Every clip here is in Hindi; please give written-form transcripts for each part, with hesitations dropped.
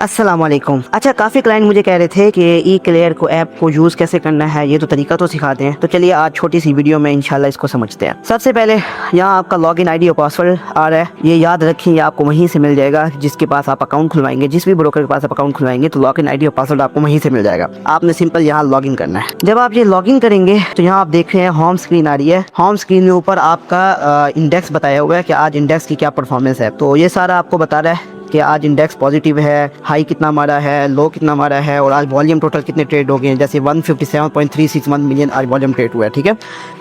अस्सलामुअलैकुम। अच्छा, काफ़ी क्लाइंट मुझे कह रहे थे कि ई क्लियर को ऐप को यूज़ कैसे करना है, ये तो तरीका तो सिखाते हैं। तो चलिए आज छोटी सी वीडियो में इंशाल्लाह इसको समझते हैं। सबसे पहले यहाँ आपका लॉगिन आईडी और पासवर्ड आ रहा है, ये याद रखें, ये आपको वहीं से मिल जाएगा जिसके पास आप अकाउंट खुलवाएंगे। जिस भी ब्रोकर के पास आप अकाउंट खुलवाएंगे तो लॉगिन आईडी और पासवर्ड आपको वहीं से मिल जाएगा। आपने सिंपल यहाँ लॉगिन करना है। जब आप ये लॉगिन करेंगे तो यहाँ आप देख रहे हैं होम स्क्रीन आ रही है। होम स्क्रीन में ऊपर आपका इंडेक्स बताया हुआ है कि आज इंडेक्स की क्या परफॉर्मेंस है। तो ये सारा आपको बता रहा है कि आज इंडेक्स पॉजिटिव है, हाई कितना मारा है, लो कितना मारा है, और आज वॉल्यूम टोटल कितने ट्रेड हो गए हैं। जैसे 157.361 मिलियन आज वॉल्यूम ट्रेड हुआ है। ठीक है,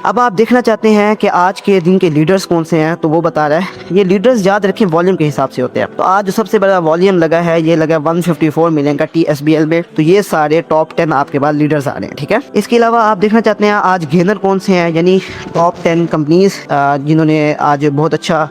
अब आप देखना चाहते हैं कि आज के दिन के लीडर्स कौन से हैं, तो वो बता रहा है। ये लीडर्स याद रखें वॉल्यूम के हिसाब से होते हैं। तो आज जो सबसे बड़ा वॉल्यूम लगा है, ये लगा 154 मिलियन का TSBL में। तो ये सारे टॉप 10 आपके पास लीडर्स आ रहे हैं। ठीक है, इसके अलावा आप देखना चाहते हैं आज गेनर कौन से हैं, यानी टॉप 10 कंपनीज जिन्होंने आज बहुत अच्छा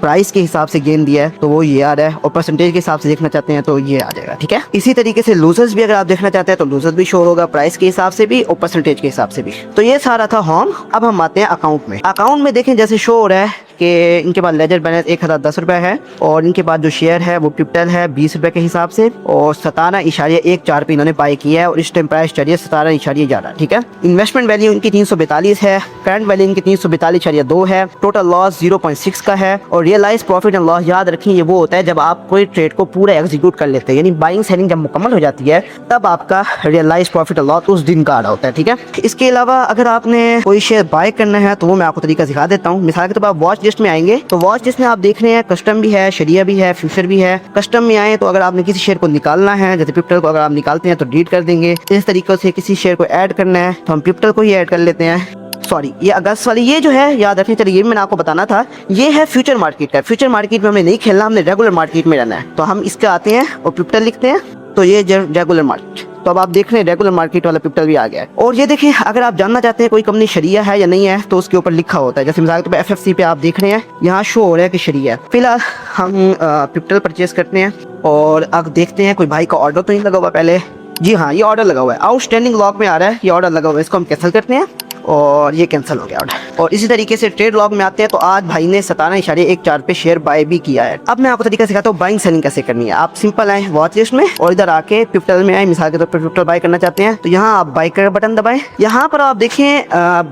प्राइस के हिसाब से गेन दिया है, तो वो ये आ रहा है। और परसेंटेज के हिसाब से देखना चाहते हैं तो ये आ जाएगा। ठीक है, इसी तरीके से लूजर्स भी अगर आप देखना चाहते हैं तो लूजर्स भी शो होगा प्राइस के हिसाब से भी और परसेंटेज के हिसाब से भी। तो ये सारा था होम। अब हम आते हैं अकाउंट में। अकाउंट में देखें जैसे शो हो रहा है कि इनके पास लेजर बैलेंस 1010 रुपये है, और इनके पास जो शेयर है वो पिप्टल है 20 रुपये के हिसाब से, और 17.14 पे इन्होंने बाय किया है, और इस टाइम प्राइस चलिए 17.11। ठीक है, इन्वेस्टमेंट वैल्यू इनकी 342 है, करंट वैल्यू इनकी 342.2 है, टोटल लॉस 0.6 का है। और रियलाइज प्रॉफिट एंड लॉस याद रखें ये वो होता है जब आप कोई ट्रेड को पूरा एग्जीक्यूट कर लेते हैं, यानी बाइंग सेलिंग जब मुकम्मल हो जाती है तब आपका रियलाइज प्रॉफिट एंड लॉस उस दिन का आ रहा होता है। ठीक है, इसके अलावा अगर आपने कोई शेयर बाय करना है तो वो मैं आपको तरीका सिखा देता हूँ। मिसाल के तौर पर आप वॉच लिस्ट में आएंगे तो वॉच लिस्ट में आप देख रहे हैं कस्टम भी है, शरिया भी है, फ्यूचर भी है। कस्टम में आए तो अगर आपने किसी शेयर को निकालना है, जैसे पिप्टल को अगर आप निकालते हैं तो डिलीट कर देंगे। इस तरीके से किसी शेयर को ऐड करना है तो हम पिप्टल को ही ऐड कर लेते हैं। सॉरी, ये अगस्त वाली ये जो है याद रखनी चाहिए, ये भी मैंने आपको बताना था। ये है फ्यूचर मार्केट का। फ्यूचर मार्केट में हमें नहीं खेलना, हमने रेगुलर मार्केट में रहना है। तो हम इसके आते हैं और पिप्टल लिखते हैं, तो ये रेगुलर मार्केट। तो अब आप देख रहे हैं रेगुलर मार्केट वाला पिप्टल भी आ गया है। और ये देखिए, अगर आप जानना चाहते हैं कोई कंपनी शरिया है या नहीं है तो उसके ऊपर लिखा होता है। जैसे मिसाल के तौर पे FFC पे आप देख रहे हैं यहाँ शो हो रहा है कि शरिया है। फिलहाल हम पिप्टल परचेज करते हैं और अब देखते हैं कोई भाई का ऑर्डर तो नहीं लगा हुआ पहले। जी हाँ, ये ऑर्डर लगा हुआ है, आउटस्टैंडिंग लॉग में आ रहा है, ये ऑर्डर लगा हुआ है। इसको हम कैंसिल करते हैं और ये कैंसिल हो गया ऑर्डर। और इसी तरीके से ट्रेड लॉग में आते हैं तो आज भाई ने 17.14 पे शेयर बाय भी किया है। अब मैं आपको तरीका सिखाता हूँ बाइंग सेलिंग कैसे करनी है। आप सिंपल आए वॉच लिस्ट में और इधर आके पिप्टल में आए। मिसाल के तौर पर पिप्टल बाय करना चाहते हैं तो यहाँ आप बाय कर बटन दबाएं। यहाँ पर आप देखें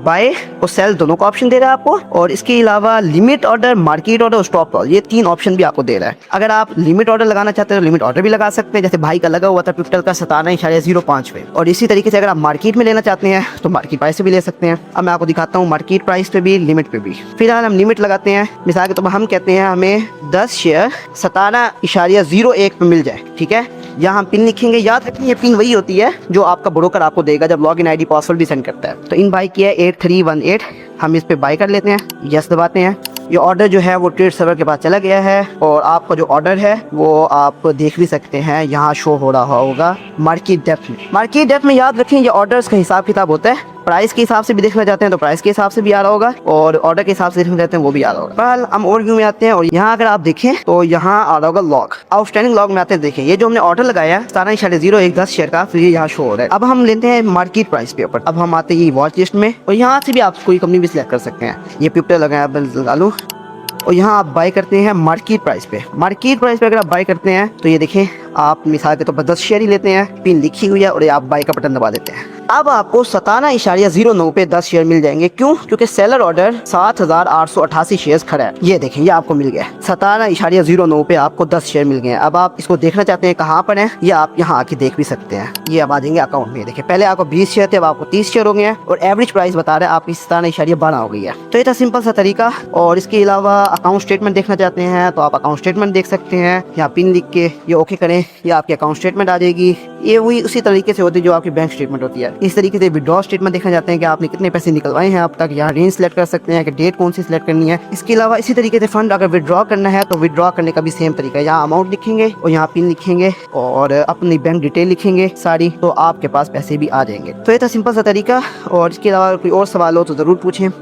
बाय और सेल दोनों का ऑप्शन दे रहा है आपको, और इसके अलावा लिमिट ऑर्डर, मार्केट ऑर्डर और स्टॉप लॉस, ये 3 ऑप्शन भी आपको दे रहा है। अगर आप लिमिट ऑर्डर लगाना चाहते हैं तो लिमिट ऑर्डर भी लगा सकते हैं, जैसे भाई का लगा हुआ था पिप्टल का 17.05 पे। और इसी तरीके से अगर आप मार्केट में लेना चाहते हैं तो मार्केट प्राइस से भी ले सकते हैं। अब मैं आपको दिखाता हूँ मार्केट प्राइस पे भी, लिमिट पे भी। फिलहाल हम लिमिट लगाते हैं। मिसाल के तौर पर हम कहते हैं हमें 10 शेयर 17.01 पे मिल जाए। ठीक है, यहाँ हम पिन लिखेंगे। याद रखें ये पिन वही होती है जो आपका ब्रोकर आपको देगा जब लॉगिन आईडी पासवर्ड भी सेंड करता है। तो इन बाई किया 8318, हम इस पे बाय कर लेते हैं, यस दबाते हैं। ये ऑर्डर जो है वो ट्रेड सर्वर के पास चला गया है, और आपका जो ऑर्डर है वो आप देख भी सकते हैं, यहाँ शो हो रहा होगा मार्केट डेप्थ में। मार्केट डेप्थ में याद रखें ये ऑर्डर्स का हिसाब किताब होता है। प्राइस के हिसाब से भी देखना चाहते हैं तो प्राइस के हिसाब से भी आ रहा होगा, और ऑर्डर के हिसाब से देखना चाहते हैं वो भी आ रहा होगा। फिलहाल हम ओवरव्यू में आते हैं और यहाँ अगर आप देखें तो यहाँ आ रहा होगा लॉग, आउटस्टैंडिंग लॉग में आते हैं। देखें ये जो हमने ऑर्डर लगाया 17.01 शेयर का, तो ये यहाँ शो हो रहा है। अब हम लेते हैं मार्केट प्राइस पे ऊपर। अब हम आते हैं वॉच लिस्ट में, और यहाँ से भी आप कोई कंपनी भी सिलेक्ट कर सकते हैं। ये पिप्टल लगाया लगा लूँ, और यहाँ आप बाय करते हैं मार्केट प्राइस पे। मार्केट प्राइस पे अगर आप बाय करते हैं तो ये देखें, आप मिसाल के तौर पर 10 शेयर ही लेते हैं, पिन लिखी हुई है, और ये आप बाय का बटन दबा देते हैं। अब आपको 17.09 पे 10 शेयर मिल जाएंगे। क्यों? क्योंकि सेलर ऑर्डर 7,888 शेयर खड़ा है। ये देखें, ये आपको मिल गया 17.09 पे आपको 10 शेयर मिल गए हैं। अब आप इसको देखना चाहते हैं कहाँ पर है, ये आप यहाँ आके देख भी सकते हैं। ये अब आ जाएंगे अकाउंट में। देखिए पहले आपको 20 शेयर थे, अब आपको 30 शेयर हो गए हैं, और एवरेज प्राइस बता रहा है आपकी 17.12 हो गई है। तो ये था सिंपल सा तरीका। और इसके अलावा अकाउंट स्टेटमेंट देखना चाहते हैं तो आप अकाउंट स्टेटमेंट देख सकते हैं। यहाँ पिन लिख के ये ओके करें, ये आपकी अकाउंट स्टेटमेंट आ जाएगी। ये वही उसी तरीके से होती है जो आपकी बैंक स्टेटमेंट होती है। इस तरीके से विड्रॉ स्टेटमेंट देखना चाहते हैं कि आपने कितने पैसे निकलवाए हैं अब तक, यहाँ रेंज सेलेक्ट कर सकते हैं कि डेट कौन सी सिलेक्ट करनी है। इसके अलावा इसी तरीके से फंड अगर विड्रॉ करना है तो विड्रॉ करने का भी सेम तरीका है। यहाँ अमाउंट लिखेंगे और यहाँ पिन लिखेंगे और अपनी बैंक डिटेल लिखेंगे सारी, तो आपके पास पैसे भी आ जाएंगे। तो ये था सिंपल सा तरीका। और इसके अलावा कोई और सवाल हो तो ज़रूर पूछें।